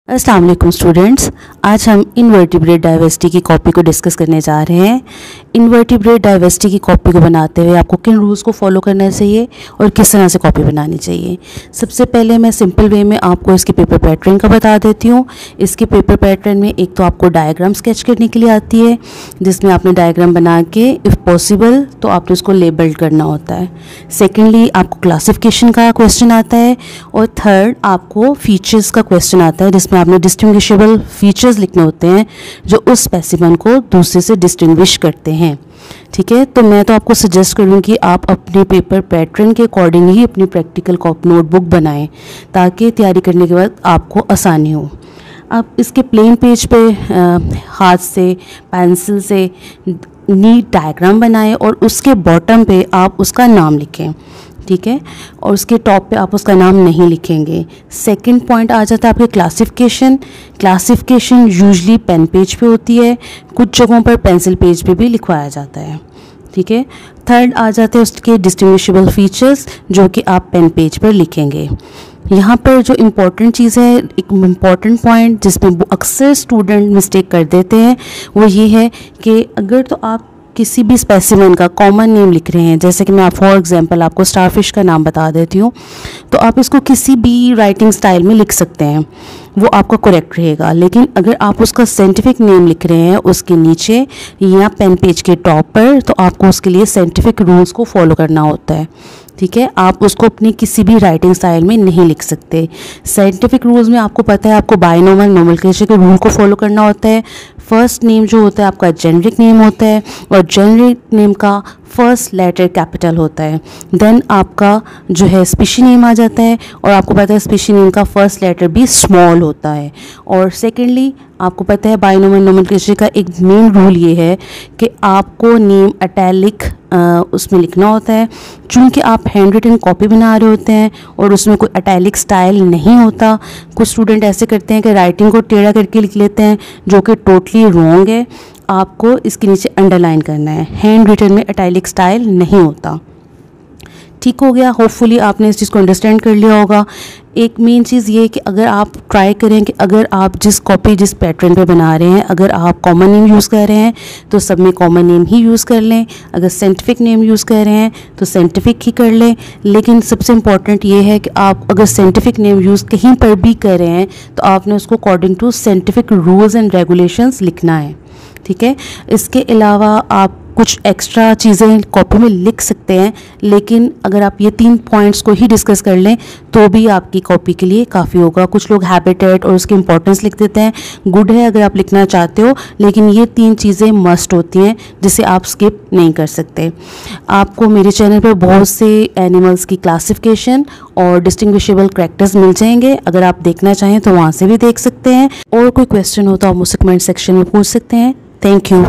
अस्सलाम वालेकुम स्टूडेंट्स, आज हम इनवर्टिब्रेट डाइवर्सिटी की कॉपी को डिस्कस करने जा रहे हैं। इनवर्टिब्रेट डाइवर्सिटी की कॉपी को बनाते हुए आपको किन रूल्स को फॉलो करना चाहिए और किस तरह से कॉपी बनानी चाहिए। सबसे पहले मैं सिंपल वे में आपको इसके पेपर पैटर्न का बता देती हूँ। इसके पेपर पैटर्न में एक तो आपको डायग्राम स्केच करने के लिए आती है, जिसमें आपने डायग्राम बना के इफ़ पॉसिबल तो आपने उसको लेबल करना होता है। सेकेंडली आपको क्लासिफिकेशन का क्वेश्चन आता है और थर्ड आपको फीचर्स का क्वेश्चन आता है, जिसमें आपने डिस्टिंग्विशेबल फीचर्स लिखने होते हैं जो उस स्पेसिमेन को दूसरे से डिस्टिंग्विश करते हैं। ठीक है, तो मैं तो आपको सजेस्ट करूँगी कि आप अपने पेपर पैटर्न के अकॉर्डिंग ही अपनी प्रैक्टिकल नोटबुक बनाएं, ताकि तैयारी करने के बाद आपको आसानी हो। आप इसके प्लेन पेज पे हाथ से पेंसिल से नीट डायग्राम बनाएं और उसके बॉटम पे आप उसका नाम लिखें। ठीक है, और उसके टॉप पे आप उसका नाम नहीं लिखेंगे। सेकंड पॉइंट आ जाता है आपके क्लासिफिकेशन यूजुअली पेन पेज पे होती है, कुछ जगहों पर पेंसिल पेज पे भी लिखवाया जाता है। ठीक है, थर्ड आ जाते हैं उसके डिस्टिंग्विशेबल फीचर्स, जो कि आप पेन पेज पर लिखेंगे। यहाँ पर जो इम्पॉर्टेंट चीज़ है, एक इम्पॉर्टेंट पॉइंट जिसमें अक्सर स्टूडेंट मिस्टेक कर देते हैं, वो ये है कि अगर तो आप किसी भी स्पेसिमेन का कॉमन नेम लिख रहे हैं, जैसे कि मैं फॉर एग्जांपल आपको स्टारफिश का नाम बता देती हूँ, तो आप इसको किसी भी राइटिंग स्टाइल में लिख सकते हैं, वो आपका करेक्ट रहेगा। लेकिन अगर आप उसका साइंटिफिक नेम लिख रहे हैं उसके नीचे या पेन पेज के टॉप पर, तो आपको उसके लिए साइंटिफिक रूल्स को फॉलो करना होता है। ठीक है, आप उसको अपनी किसी भी राइटिंग स्टाइल में नहीं लिख सकते। साइंटिफिक रूल्स में आपको पता है आपको बाइनोमियल नोमेनक्लेचर के रूल को फॉलो करना होता है। फर्स्ट नेम जो होता है आपका जेनरिक नेम होता है और जेनरिक नेम का फर्स्ट लेटर कैपिटल होता है। देन आपका जो है स्पीशी नेम आ जाता है और आपको पता है स्पीशी नेम का फर्स्ट लेटर भी स्मॉल होता है। और सेकेंडली आपको पता है बाइनोमियल नोमेनक्लेचर का एक मेन रूल ये है कि आपको नेम इटैलिक उसमें लिखना होता है। चूँकि आप हैंड रिटन कॉपी बना रहे होते हैं और उसमें कोई इटैलिक स्टाइल नहीं होता, कुछ स्टूडेंट ऐसे करते हैं कि राइटिंग को टेढ़ा करके लिख लेते हैं, जो कि टोटली रॉन्ग है। आपको इसके नीचे अंडरलाइन करना है, हैंड रिटन में इटैलिक स्टाइल नहीं होता। ठीक हो गया, होपफुली आपने इस चीज़ को अंडरस्टैंड कर लिया होगा। एक मेन चीज़ ये है कि अगर आप ट्राई करें कि अगर आप जिस पैटर्न पे बना रहे हैं, अगर आप कॉमन नेम यूज़ कर रहे हैं तो सब में कॉमन नेम ही यूज़ कर लें। अगर साइंटिफिक नेम यूज़ कर रहे हैं तो साइंटिफिक ही कर लें। लेकिन सबसे इम्पॉर्टेंट ये है कि आप अगर साइंटिफिक नेम यूज़ कहीं पर भी कर रहे हैं तो आपने उसको according to scientific rules and regulations लिखना है। ठीक है, इसके अलावा आप कुछ एक्स्ट्रा चीज़ें कॉपी में लिख सकते हैं, लेकिन अगर आप ये 3 पॉइंट्स को ही डिस्कस कर लें तो भी आपकी कॉपी के लिए काफ़ी होगा। कुछ लोग हैबिटेट और उसकी इंपॉर्टेंस लिख देते हैं, गुड है अगर आप लिखना चाहते हो, लेकिन ये 3 चीज़ें मस्ट होती हैं जिसे आप स्किप नहीं कर सकते। आपको मेरे चैनल पर बहुत से एनिमल्स की क्लासिफिकेशन और डिस्टिंग्विशेबल कैरेक्टर्स मिल जाएंगे, अगर आप देखना चाहें तो वहाँ से भी देख सकते हैं। और कोई क्वेश्चन हो तो आप मुझसे कमेंट सेक्शन में पूछ सकते हैं। Thank you.